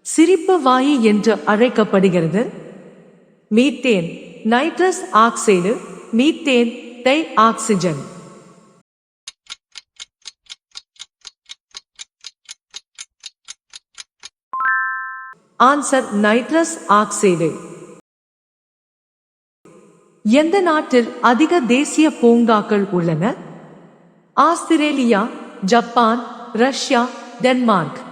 சிரிப்பு வாயு என்று அழைக்கப்படுகிறது. Methane, nitrous oxide, methane, dioxygen. Answer nitrous oxide. எந்த நாட்டில் அதிக தேசிய பூங்காக்கள் உள்ளன? Australia, Japan, Russia, Denmark.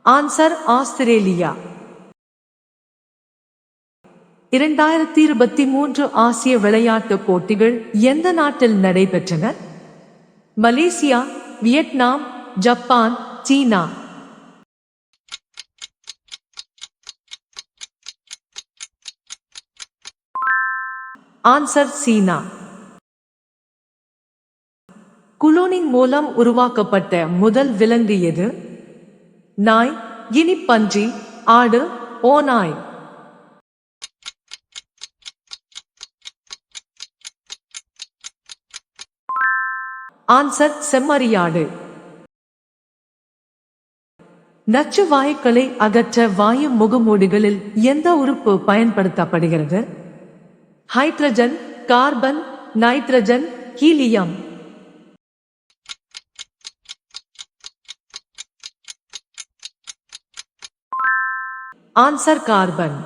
Answer Australia. 2023 ஆசிய விளையாட்டுப் போட்டிகள் எந்த நாட்டில் நடைபெற்றன? Malaysia, Vietnam, Japan, China. Answer China. Cloning மூலம் உருவாக்கப்பட்ட முதல் விலங்கு எது? நாய், கினிப்பன்றி, ஆடு, ஓநாய். ஆன்சர் செம்மறியாடு. நச்சு வாயுக்களை அகற்ற வாயு முகமூடிகளில் எந்த உறுப்பு பயன்படுத்தப்படுகிறது? Hydrogen, carbon, nitrogen, helium. Answer carbon.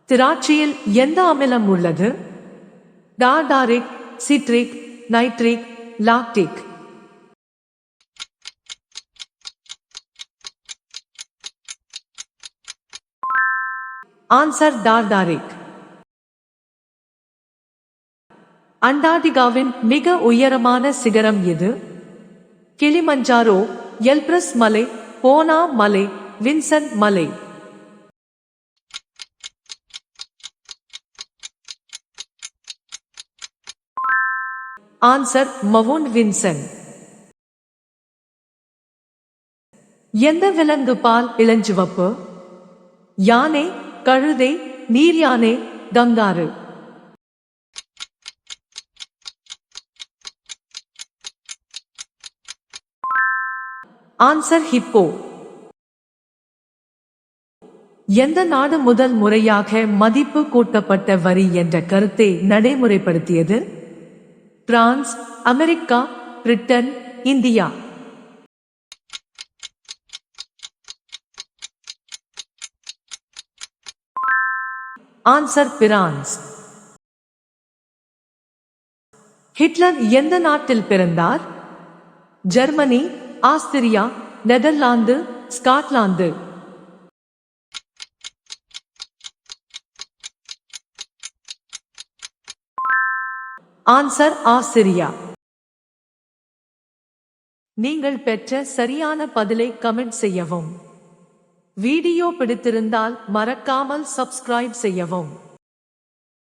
திராட்சையில் எந்த அமிலம் உள்ளது? Tartaric, citric, nitric, lactic. Answer tartaric. அண்டார்டிகாவின் மிக உயரமான சிகரம் எது? கிளிமஞ்சாரோ, எல்ப்ரஸ் மலை, போனா மலை, வின்சன் மலை. Answer Mount Vinson. எந்த விலங்கு பால் இளஞ்சிவப்பு? யானை, கழுதை, நீர் யானை, கங்காரு. Answer hippo. எந்த நாடு முதல் முறையாக மதிப்பு கூட்டப்பட்ட வரி என்ற கருத்தை நடைமுறைப்படுத்தியது? France, America, Britain, India. Answer France. Hitler எந்த நாட்டில் பிறந்தார்? Germany, Austria, Netherlands, Scotland. Answer Austria. நீங்கள் பெற்ற சரியான பதிலை கமெண்ட் செய்யவும். வீடியோ பிடித்திருந்தால் மறக்காமல் சப்ஸ்கிரைப் செய்யவும்.